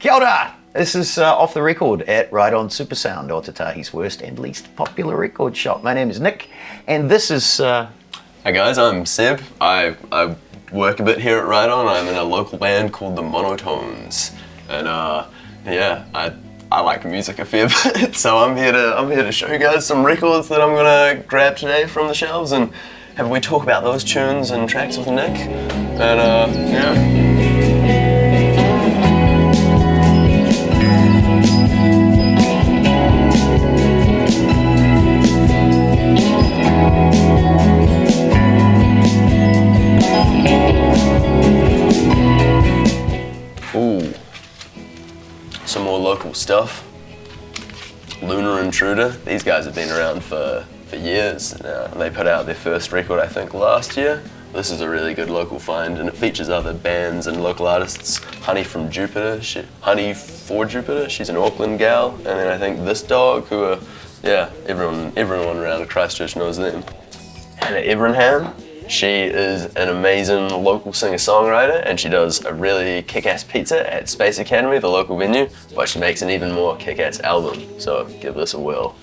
Kia ora! This is Off the Record at Right On Supersound, Ōtautahi's worst and least popular record shop. My name is Nick, and this is... Hi guys, I'm Seb. I work a bit here at Right On. I'm in a local band called the Monotones, and yeah, I like music a fair bit, so I'm here to show you guys some records that I'm gonna grab today from the shelves and have we talk about those tunes and tracks with Nick, and yeah. Ooh, some more local stuff. Lunar Intruder. These guys have been around for years now. They put out their first record, I think, last year. This is a really good local find, and it features other bands and local artists. Honey from Jupiter, Honey for Jupiter. She's an Auckland gal, and then I think This Dog, who are, yeah, everyone around Christchurch knows them. Hannah Everingham. She is an amazing local singer-songwriter, and she does a really kick-ass pizza at Space Academy, the local venue, but she makes an even more kick-ass album, so give this a whirl.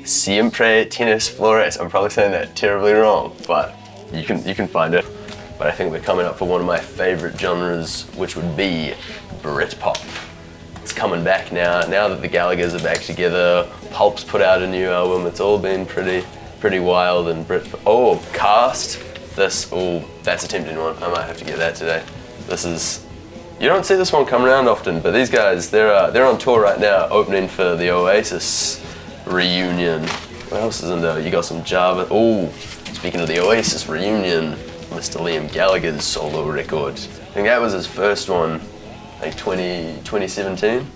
Siempre Tienes Flores. I'm probably saying that terribly wrong, but you can find it. But I think we're coming up for one of my favorite genres, which would be Britpop. It's coming back now that the Gallaghers are back together. Pulp's put out a new album. It's all been pretty wild and Britpop. Oh, Cast. That's a tempting one. I might have to get that today. You don't see this one come around often, but these guys, they're on tour right now, opening for the Oasis reunion. What else is in there? You got some Java. Oh, speaking of the Oasis reunion, Mr. Liam Gallagher's solo record. I think that was his first one, like 2017.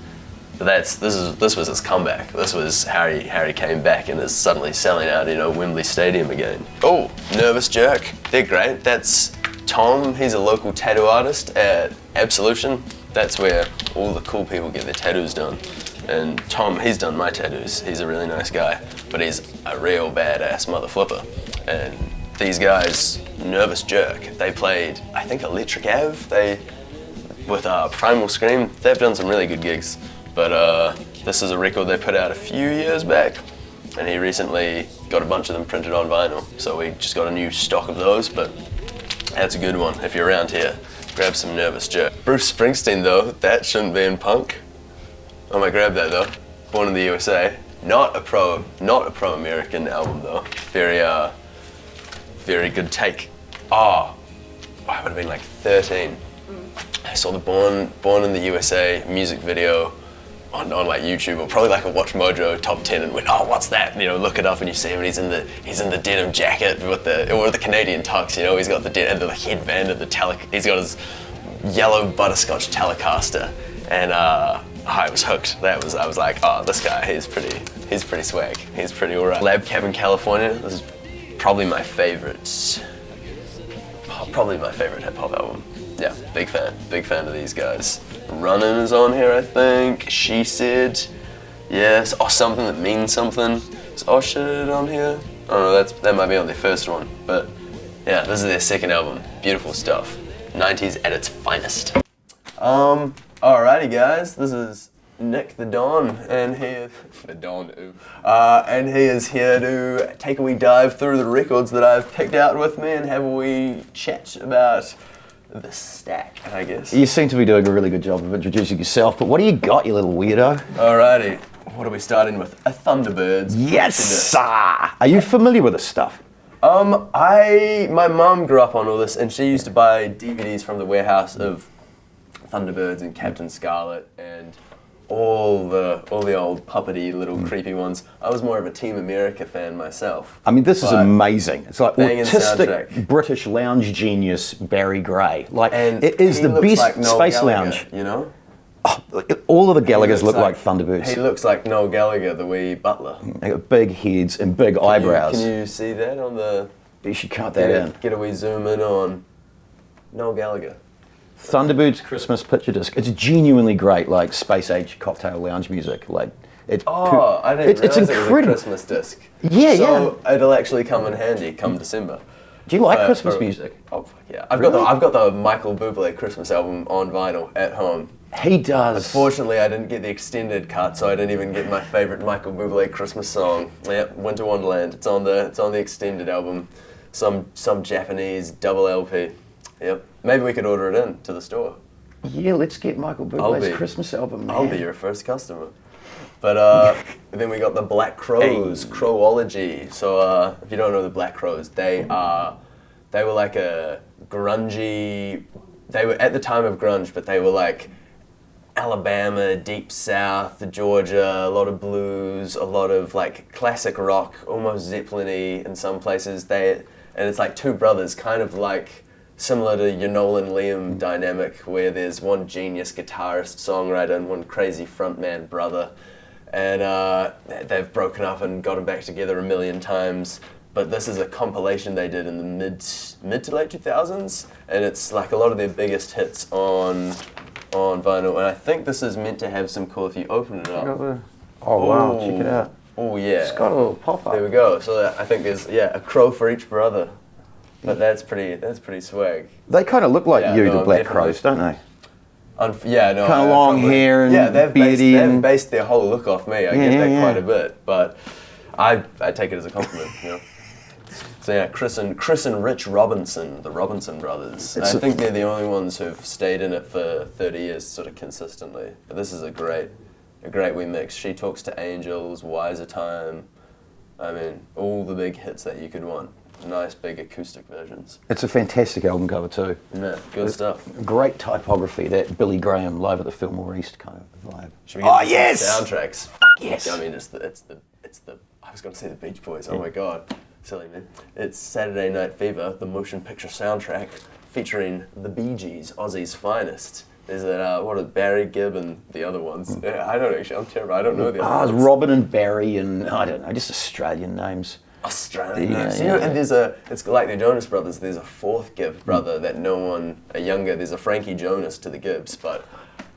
But this was his comeback. This was how he came back and is suddenly selling out, Wembley Stadium again. Oh, Nervous Jerk. They're great. That's Tom. He's a local tattoo artist at Absolution. That's where all the cool people get their tattoos done. And Tom, he's done my tattoos. He's a really nice guy, but he's a real badass mother flipper. And these guys, Nervous Jerk, they played, I think, Electric Ave. With Primal Scream, they've done some really good gigs. But this is a record they put out a few years back, and he recently got a bunch of them printed on vinyl. So we just got a new stock of those, but that's a good one. If you're around here, grab some Nervous Jerk. Bruce Springsteen though, that shouldn't be in punk. I might grab that though. Born in the USA. Not a pro-American album though. Very good take. I would have been like 13. I saw the Born in the USA music video on like YouTube, or probably like a Watch Mojo top 10, and went, oh, what's that? Look it up and you see him, and he's in the denim jacket with the Canadian tux, he's got the headband and he's got his yellow butterscotch Telecaster, and I was hooked. I was like, oh, this guy, he's pretty swag. He's pretty alright. Lab Cabin California. This is probably my favorite hip hop album. Yeah, big fan of these guys. Runnin' is on here, I think. She Said, yes. Oh, Something That Means Something. Is Oh Shit on here? I don't know, that might be on their first one. But yeah, this is their second album. Beautiful stuff. 90s at its finest. Alrighty guys, this is Nick the Don, and he is here to take a wee dive through the records that I've picked out with me and have a wee chat about the stack, I guess. You seem to be doing a really good job of introducing yourself, but what do you got, you little weirdo? Alrighty, what are we starting with? A Thunderbirds. Yes! Are you familiar with this stuff? My mum grew up on all this, and she used to buy DVDs from the warehouse of Thunderbirds and Captain Scarlet and all the old puppety little creepy ones. I was more of a Team America fan myself. I mean, this is amazing. It's like autistic soundtrack. British lounge genius Barry Gray. And it is the best like space Gallagher, lounge. All of the Gallagher's look like Thunderbirds. He looks like Noel Gallagher, the wee butler. They got big heads and big eyebrows. Can you see that on the... You should cut that in. Get a wee zoom in on Noel Gallagher. Thunderbirds Christmas picture disc. It's genuinely great, like space age cocktail lounge music. Like I didn't realize it's incredible. it was a Christmas disc. Yeah, so it'll actually come in handy come December. Do you like Christmas music? Oh fuck yeah! I've got the Michael Bublé Christmas album on vinyl at home. He does. Unfortunately, I didn't get the extended cut, so I didn't even get my favorite Michael Bublé Christmas song. Yep, Winter Wonderland. It's on the extended album. Some Japanese double LP. Yep. Maybe we could order it in to the store. Yeah, let's get Michael Bublé's Christmas album, man. I'll be your first customer. But then we got the Black Crowes, Crowology. So if you don't know the Black Crowes, they were like a grungy. They were at the time of grunge, but they were like Alabama, Deep South, Georgia, a lot of blues, a lot of like classic rock, almost Zeppelin-y in some places. And it's like two brothers, kind of like similar to your Nolan Liam dynamic, where there's one genius guitarist, songwriter, and one crazy frontman brother. And they've broken up and gotten back together a million times. But this is a compilation they did in the mid to late 2000s, and it's like a lot of their biggest hits on vinyl. And I think this is meant to have some cool, if you open it up. Oh wow, check it out. Oh yeah. It's got a little pop-up. There we go. So I think there's a crow for each brother. But that's pretty swag. They kind of look like the Black Crowes, don't they? Kind of long hair and beardy. They've based their whole look off me. I get that quite a bit, but I take it as a compliment, you know. So yeah, Chris and Rich Robinson, the Robinson brothers. I think they're the only ones who've stayed in it for 30 years, sort of consistently. But this is a great wee mix. She Talks to Angels, Wiser Time. I mean, all the big hits that you could want. Nice big acoustic versions. It's a fantastic album cover too. Yeah, good stuff. Great typography, that Billy Graham Live at the Fillmore East kind of vibe. Should we get soundtracks? Yes. I mean, it's the. I was going to say the Beach Boys. Oh my god, silly man. It's Saturday Night Fever, the motion picture soundtrack, featuring the Bee Gees, Aussie's finest. There's that, Barry Gibb and the other ones. Yeah, I don't actually, I'm terrible. I don't know the other ones. It's Robin and Barry and, I don't know, just Australian names. Australian names. You know, and it's like the Jonas Brothers, there's a fourth Gibb brother that there's a Frankie Jonas to the Gibbs, but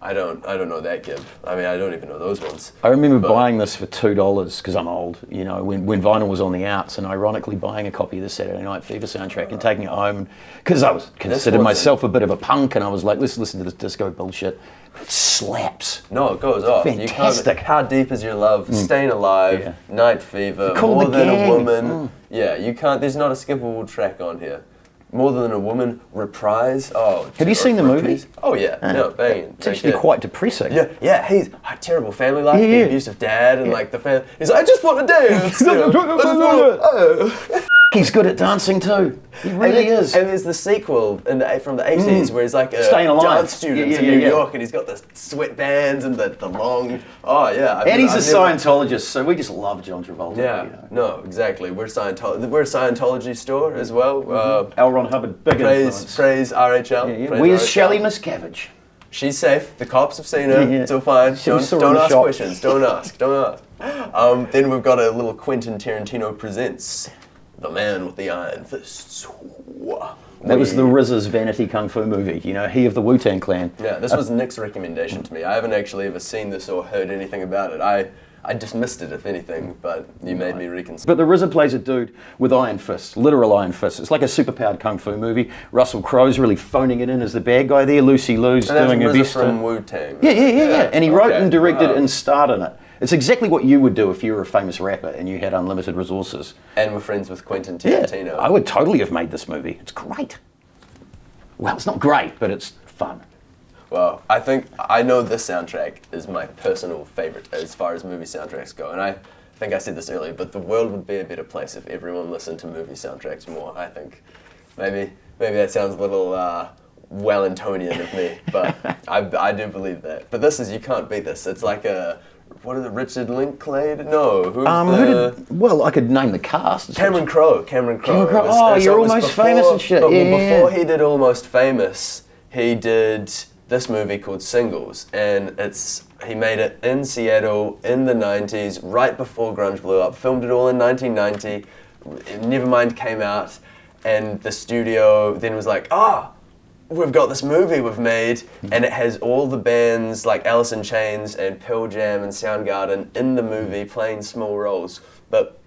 I don't know that Gibb. I mean, I don't even know those ones. I remember buying this for $2 because I'm old, you know, when vinyl was on the outs, and ironically buying a copy of the Saturday Night Fever soundtrack and taking it home because I was considered myself a bit of a punk, and I was like, let's listen to this disco bullshit. It slaps. No, it goes off. Fantastic. How Deep Is Your Love, Staying Alive, Night Fever, More Than a Woman. Yeah, you can't. There's not a skippable track on here. More Than a Woman, Reprise. Oh, have you seen the movie? Oh yeah, no, banging. It's actually quite depressing. Yeah. He's a terrible family life, the abusive dad, and like the family. He's like, I just want to dance. He's good at dancing too. He really is. And there's the sequel from the 80s where he's like a dance student in New York, and he's got the sweatbands and the long. Oh yeah. And he's a Scientologist, so we just love John Travolta. Yeah. You know. No, exactly. We're a Scientology store as well. L. Ron Hubbard, big influence. Praise RHL. Praise Where's RHL. Shelley Miscavige? She's safe. The cops have seen her. It's all fine. Don't ask questions. Don't ask. Then we've got a little Quentin Tarantino presents The Man with the Iron Fists. That was the RZA's Vanity Kung Fu movie, you know, he of the Wu-Tang Clan. Yeah, this was Nick's recommendation to me. I haven't actually ever seen this or heard anything about it. I dismissed it, if anything, but you made me reconsider. But the RZA plays a dude with iron fists, literal iron fists. It's like a superpowered kung fu movie. Russell Crowe's really phoning it in as the bad guy there. Lucy Liu's doing her best. From Wu-Tang. Yeah. And he wrote and directed and starred in it. It's exactly what you would do if you were a famous rapper and you had unlimited resources. And were friends with Quentin Tarantino. Yeah, I would totally have made this movie. It's great. Well, it's not great, but it's fun. Well, I know this soundtrack is my personal favorite as far as movie soundtracks go, and I think I said this earlier, but the world would be a better place if everyone listened to movie soundtracks more, I think. Maybe that sounds a little Wellingtonian of me, but I do believe that. But you can't beat this. It's like what is it, Richard Linklater? No, well, I could name the cast. Cameron Crowe. You're Almost Famous and shit. Before he did Almost Famous, he did this movie called Singles, and he made it in Seattle in the 90s, right before grunge blew up, filmed it all in 1990, Nevermind came out, and the studio then was like, we've got this movie we've made, and it has all the bands like Alice in Chains and Pearl Jam and Soundgarden in the movie playing small roles, but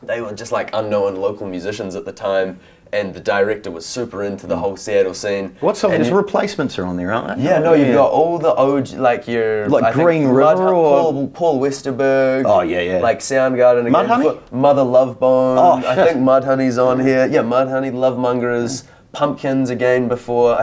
they were just like unknown local musicians at the time, and the director was super into the whole Seattle scene. What songs? Replacements are on there, aren't they? Yeah, no, you've got all the OG, like your... Like Green River or... Paul Westerberg. Oh, yeah. Like Soundgarden again. Mudhoney? Mother Love Bone. Oh, shit. I think Mudhoney's on here. Yeah, Mudhoney, Lovemongerers. Pumpkins again before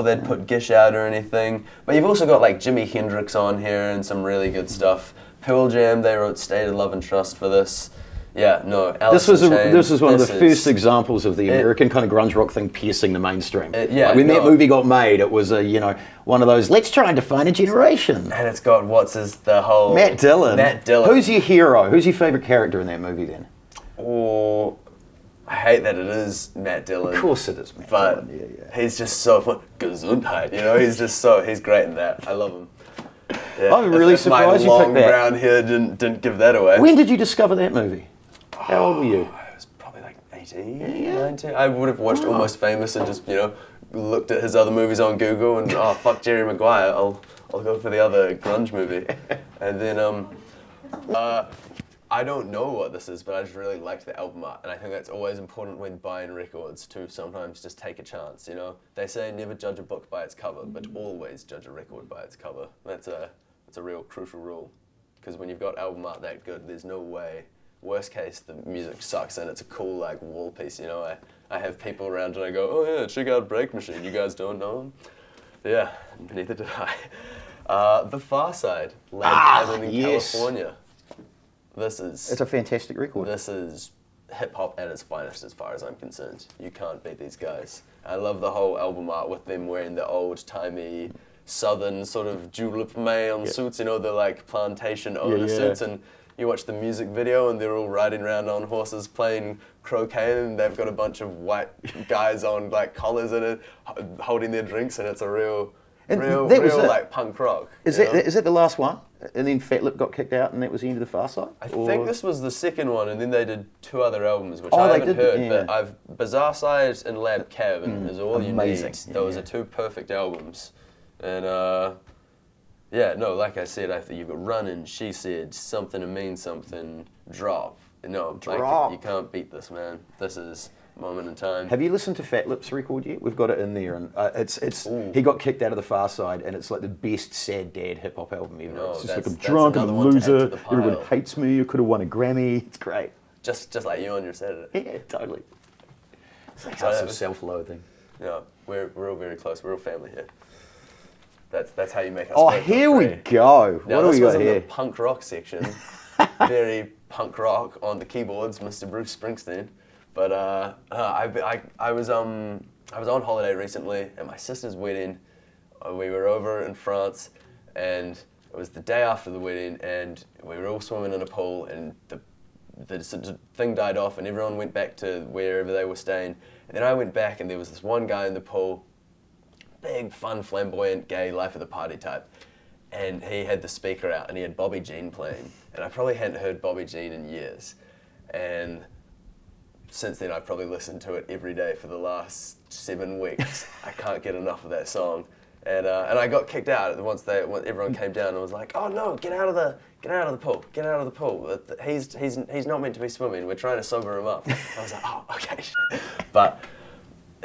they'd put Gish out or anything. But you've also got like Jimi Hendrix on here and some really good stuff. Pearl Jam, they wrote State of Love and Trust for this. Yeah, no, Alice in Chains. This was one of the first examples of the American kind of grunge rock thing piercing the mainstream. Yeah, like when that movie got made, it was one of those, let's try and define a generation. And it's got the whole... Matt Dillon. Matt Dillon. Who's your hero? Who's your favourite character in that movie then? Oh, I hate that it is Matt Dillon. Of course it is Matt Dillon. Yeah. He's just so fun. Gesundheit, he's great in that. I love him. Yeah. I'm really surprised you picked that. My long brown hair didn't give that away. When did you discover that movie? How old were you? I was probably like 18, 19. I would have watched Almost Famous and just, looked at his other movies on Google and, fuck Jerry Maguire, I'll go for the other grunge movie. And then, I don't know what this is, but I just really liked the album art. And I think that's always important when buying records to sometimes just take a chance, They say never judge a book by its cover, but always judge a record by its cover. That's a real crucial rule. Because when you've got album art that good, there's no way. Worst case, the music sucks and it's a cool like wall piece, I have people around and I go, oh yeah, check out Break Machine, you guys don't know him? Yeah, neither did I. The Far Side, Lab Cabin in California. It's a fantastic record. This is hip-hop at its finest as far as I'm concerned. You can't beat these guys. I love the whole album art with them wearing the old-timey southern sort of julep man suits, the like plantation owner suits, and you watch the music video and they're all riding around on horses playing croquet and they've got a bunch of white guys on like collars in it holding their drinks and it's a real like punk rock. Is that the last one? And then Fat Lip got kicked out and that was the end of the Far Side? I think this was the second one and then they did 2 other albums which I haven't heard, but Bizarre Side and Lab Cabin is all amazing. You need. Those are 2 perfect albums. And like I said, I think you've got Runnin', She Said, Something to Mean Something, Drop. Like, you can't beat this, man. This is Moment in Time. Have you listened to Fat Lip's record yet? We've got it in there, and he got kicked out of the Far Side, and it's like the best sad dad hip hop album ever. It's just like I'm drunk, I'm a loser, everyone hates me, I could have won a Grammy. It's great. Just like you on your Saturday. Yeah, totally. It's like house of self-loathing. Yeah, we're all very close. We're all family here. That's how you make us. Oh, here we go. Now, what do we got here? The punk rock section. Very punk rock on the keyboards, Mr. Bruce Springsteen. But I was on holiday recently at my sister's wedding. We were over in France, and it was the day after the wedding, and we were all swimming in a pool, and the thing died off, and everyone went back to wherever they were staying. And then I went back, and there was this one guy in the pool. Big, fun, flamboyant, gay, life of the party type. And he had the speaker out and he had Bobby Jean playing. And I probably hadn't heard Bobby Jean in years. And since then I've probably listened to it every day for the last 7 weeks. I can't get enough of that song. And I got kicked out once everyone came down and was like, oh no, get out of the pool. He's not meant to be swimming. We're trying to sober him up. I was like, oh, okay. But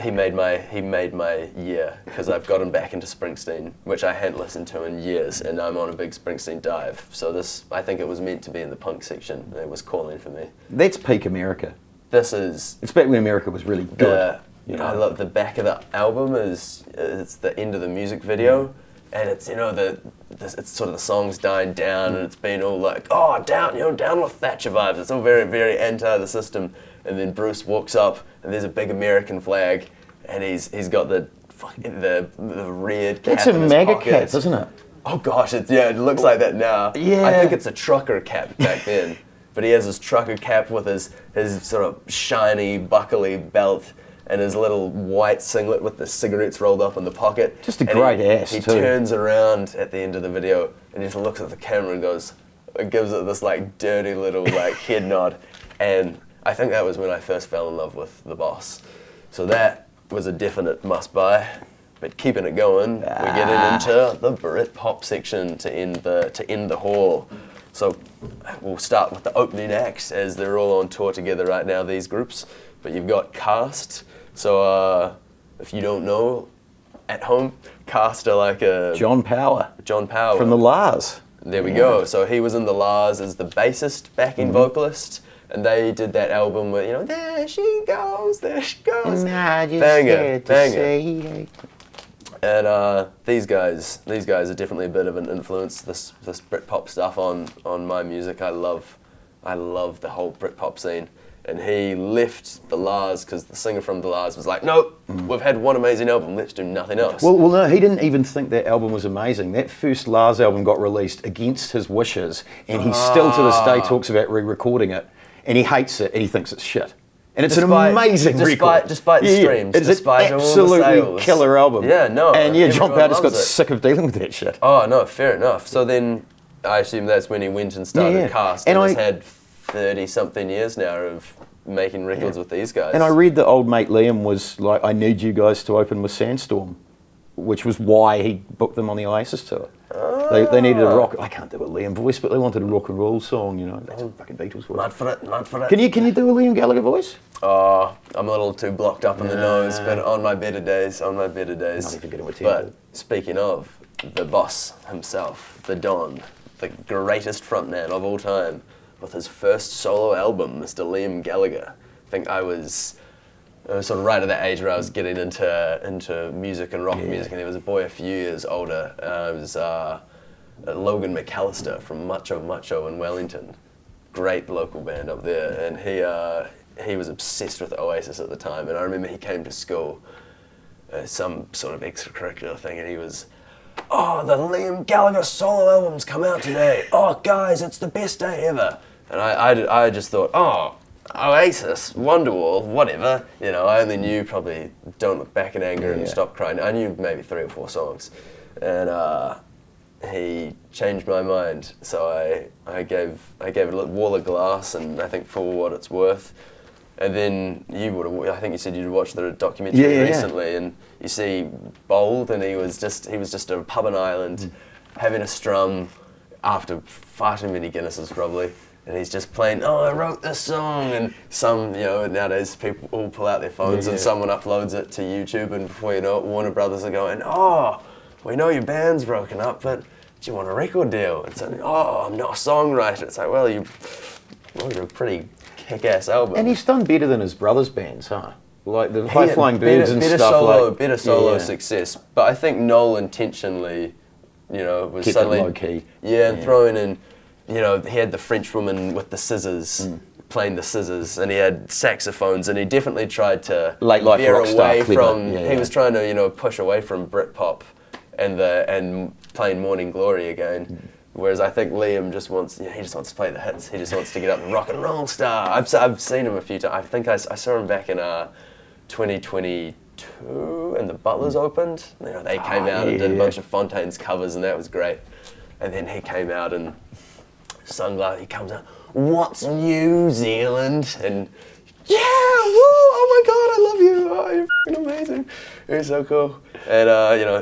he made my year because I've gotten back into Springsteen, which I hadn't listened to in years, and I'm on a big Springsteen dive. So I think it was meant to be in the punk section. It was calling for me. That's peak America. It's back when America was really good. I love the back of the album it's the end of the music video, and it's it's sort of the song's dying down, and it's been all like down with Thatcher vibes. It's all very very anti the system. And then Bruce walks up, and there's a big American flag, and he's got the red cap. It's a in his mega pocket. cap, isn't it? Oh gosh, it looks like that now. Yeah. I think it's a trucker cap back then, but he has his trucker cap with his sort of shiny, buckly belt, and his little white singlet with the cigarettes rolled up in the pocket. Just a great ass, He too. turns around at the end of the video, and just looks at the camera and gives it this like dirty little like head nod, and I think that was when I first fell in love with the boss. So that was a definite must-buy. But keeping it going, we're getting into the Britpop section to end the haul. So we'll start with the opening acts, as they're all on tour together right now, these groups. But you've got Cast, So if you don't know, at home, cast like a John Power from the Lars. There we go. So he was in the Lars as the bassist, backing vocalist, and they did that album where, you know, there she goes. Banger. And these guys are definitely a bit of an influence. This Britpop stuff on my music. I love the whole Britpop scene. And he left the Lars because the singer from the Lars was like, nope, we've had one amazing album, let's do nothing else. Well, no, he didn't even think that album was amazing. That first Lars album got released against his wishes, and he still to this day talks about re-recording it, and he hates it, and he thinks it's shit. And it's an amazing record. Despite the streams, it's despite an all the absolutely sales. killer album. Yeah, no. And John Power just got loves it. sick of dealing with that shit. Oh, no, fair enough. So then I assume that's when he went and started Cast, and has had 30-something years now of making records with these guys. And I read that old mate Liam was like, I need you guys to open with Sandstorm, which was why he booked them on the Oasis tour. They needed a rock. I can't do a Liam voice, but they wanted a rock and roll song, you know. That's what fucking Beatles voice. Mad for it. Can you do a Liam Gallagher voice? Oh, I'm a little too blocked up in the nose, but on my better days. Not even gonna attempt But it. speaking of, the boss himself, the Don, the greatest frontman of all time, with his first solo album, Mr. Liam Gallagher. I think I was sort of right at that age where I was getting into music and rock music, and there was a boy a few years older. It was Logan McAllister from Macho in Wellington. Great local band up there, and he was obsessed with Oasis at the time, and I remember he came to school, some sort of extracurricular thing, and he was, oh, the Liam Gallagher solo album's come out today. Oh, guys, it's the best day ever. And I just thought, oh, Oasis, Wonderwall, whatever. You know, I only knew probably Don't Look Back in Anger and Stop Crying. I knew maybe 3 or 4 songs. And he changed my mind. So I gave it a wall of glass, and I think For What It's Worth. And then I think you said you'd watched the documentary recently, and you see Bold, and he was just at a pub in Ireland, having a strum after far too many Guinnesses probably. And he's just playing, oh, I wrote this song, and nowadays people all pull out their phones and someone uploads it to YouTube, and before you know it, Warner Brothers are going, oh, we know your band's broken up, but do you want a record deal? And so, oh, I'm not a songwriter. It's like, well, you're a pretty kick-ass album. And he's done better than his brother's bands, huh? Like the High Flying Birds and stuff. Better solo success, but I think Noel intentionally, was kept suddenly it low key. and throwing in. He had the French woman with the scissors, playing the scissors, and he had saxophones, and he definitely tried to Late life veer rock star, away clever. from. Yeah, he was trying to, push away from Britpop, and playing Morning Glory again. Whereas I think Liam just wants to play the hits. He just wants to get up and rock and roll star. I've seen him a few times. I think I saw him back in 2022, and the Butlers opened. They came out and did a bunch of Fontaine's covers, and that was great. And then he came out and. Sunglass, he comes out, what's New Zealand? And woo, oh my God, I love you, oh, you're f***ing amazing. You're so cool. And,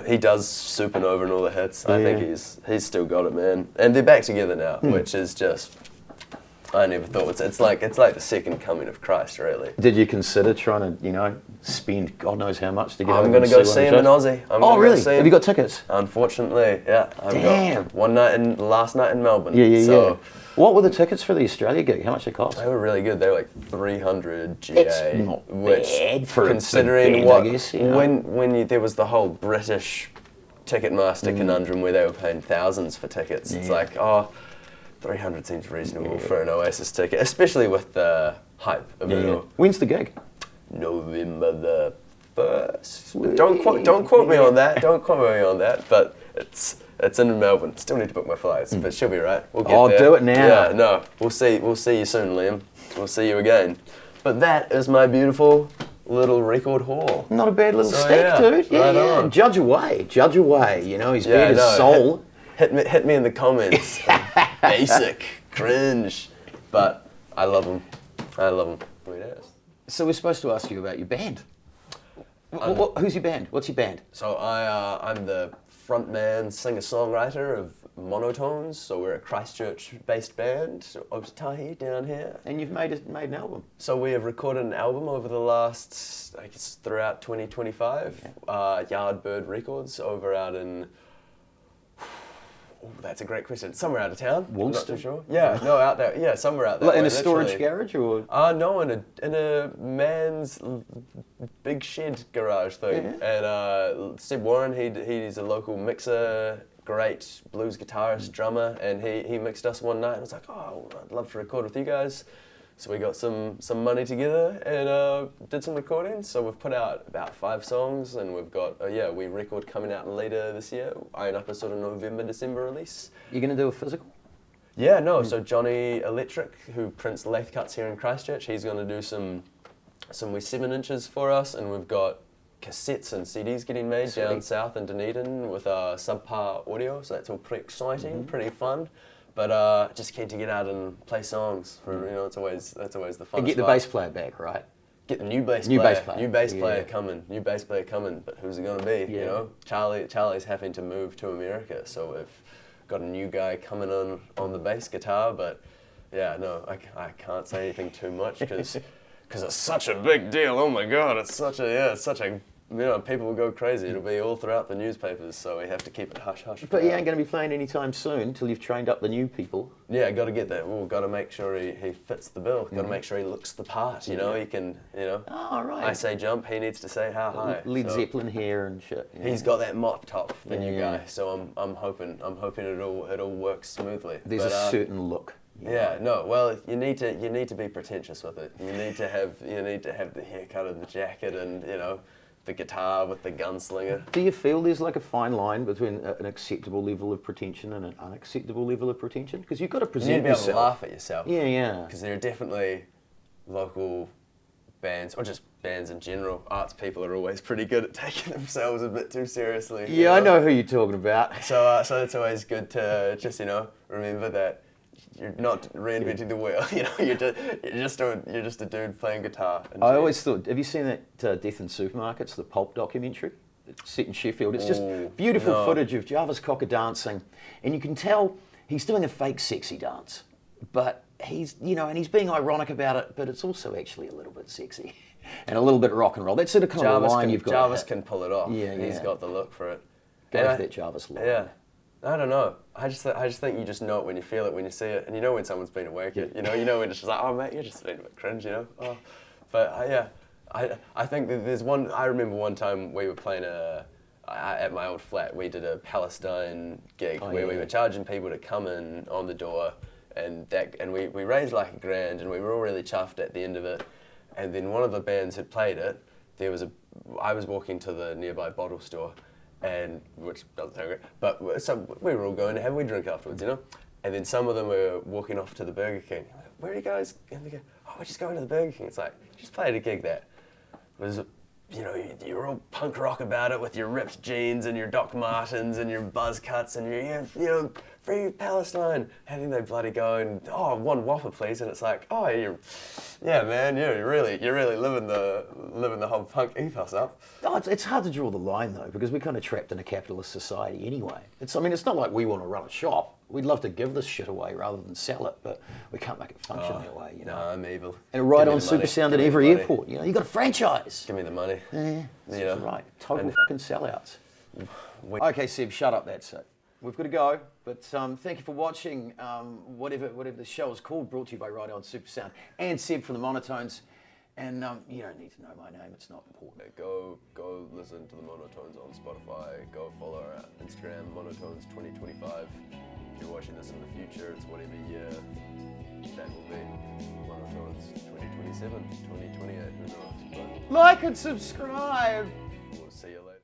he does Supernova and all the hits. I think he's still got it, man. And they're back together now, which is just, I never thought, it's like the second coming of Christ, really. Did you consider trying to, spend God knows how much to get over? I'm going to go see him in Aussie. Oh, really? Have you got tickets? Unfortunately, yeah. Damn. Got last night in Melbourne. Yeah. What were the tickets for the Australia gig? How much did it cost? They were really good. They were like 300 GA. It's not bad for considering band, I guess, when there was the whole British Ticketmaster conundrum where they were paying thousands for tickets. It's like, 300 seems reasonable for an Oasis ticket, especially with the hype of it all. When's the gig? November the 1st. Don't quote me on that. Don't quote me on that. But it's in Melbourne. Still need to book my flights, but she'll be right. We'll get there. Do it now. Yeah, no. We'll see you soon, Liam. We'll see you again. But that is my beautiful little record haul. Not a bad little stick, dude. Right on. Judge away. He's bare his soul. Hit me in the comments. Basic, cringe, but I love them. So we're supposed to ask you about your band. Who's your band? What's your band? So I'm the frontman, singer-songwriter of Monotones, so we're a Christchurch-based band, Ōtautahi down here. And you've made an album. So we have recorded an album over the last, I guess, throughout 2025. Yardbird Records over out in. Oh, that's a great question. Somewhere out of town. Woolston? Not too sure. Yeah, no, out there. Yeah, somewhere out there. In a storage garage or? No, in a man's big shed garage thing. Yeah. And Seb Warren, he's a local mixer, great blues guitarist, drummer, and he mixed us one night and was like, oh, I'd love to record with you guys. So we got some money together and did some recording. So we've put out about 5 songs, and we've got we record coming out later this year, eyeing up a sort of November, December release. You're going to do a physical? Yeah, no. So Johnny Electric, who prints lathe cuts here in Christchurch, he's going to do some 7-inches for us, and we've got cassettes and CDs getting made down south in Dunedin with Subpar Audio. So that's all pretty exciting, pretty fun. But just keen to get out and play songs. For that's always the fun. And get the bass player back, right? Get the new bass player coming. New bass player coming. But who's it going to be? Yeah. You know, Charlie's having to move to America, so we've got a new guy coming on the bass guitar. But yeah, no, I can't say anything too much because it's such a big deal. Oh my God, it's such a people will go crazy. It'll be all throughout the newspapers, so we have to keep it hush-hush. But you ain't going to be playing anytime soon until you've trained up the new people. Yeah, got to get that. We've got to make sure he fits the bill. Got to make sure he looks the part. You know, he can. Oh, right. I say jump, he needs to say how high. Led Zeppelin hair and shit. He's got that mop top, the new guy. So I'm hoping it all works smoothly. There's a certain look. Yeah, no. Well, you need to be pretentious with it. You need to have the haircut and the jacket and the guitar with the gunslinger. Do you feel there's like a fine line between an acceptable level of pretension and an unacceptable level of pretension? Because you've got to present you need to be able yourself. to laugh at yourself. Yeah. Because there are definitely local bands, or just bands in general. Arts people are always pretty good at taking themselves a bit too seriously. Yeah, I know who you're talking about. So it's always good to just remember that you're not reinventing the wheel. You're just a dude playing guitar. I always thought, have you seen that Death in Supermarkets, the Pulp documentary? It's set in Sheffield. It's just beautiful footage of Jarvis Cocker dancing, and you can tell he's doing a fake sexy dance, but he's and he's being ironic about it, but it's also actually a little bit sexy and a little bit rock and roll. That's sort of kind of line you've got. Jarvis can pull it off. Yeah, he's got the look for it. Go for that Jarvis look. Yeah. I don't know. I just think you just know it when you feel it, when you see it, and you know when someone's been awake. You know when it's just like, oh mate, you're just a little bit cringe, Oh. But I think that there's one. I remember one time we were playing at my old flat. We did a Palestine gig where we were charging people to come in on the door, and we raised like $1,000, and we were all really chuffed at the end of it. And then one of the bands had played it. I was walking to the nearby bottle store. And which doesn't sound great, but so we were all going to have a wee drink afterwards, And then some of them were walking off to the Burger King. Where are you guys? And they go, oh, we're just going to the Burger King. It's like, you just played a gig there. It was, you're all punk rock about it with your ripped jeans and your Doc Martens and your buzz cuts and your, free Palestine. And then they bloody go and, oh, one waffle please. And it's like, oh, man, you're really living the whole punk ethos up. Oh, it's hard to draw the line though, because we're kind of trapped in a capitalist society anyway. It's not like we want to run a shop. We'd love to give this shit away rather than sell it, but we can't make it function that way, No, I'm evil. And right on super sound at every airport, you got a franchise. Give me the money. Yeah, that's right. Total fucking sellouts. Okay, Seb, shut up, that's it. We've got to go, but thank you for watching whatever the show is called, brought to you by Right On Super Sound and Seb from the Monotones. And you don't need to know my name, it's not important. Go listen to the Monotones on Spotify. Go follow our Instagram, Monotones 2025. If you're watching this in the future, it's whatever year that will be. Monotones 2027, 2028, who knows? But like and subscribe!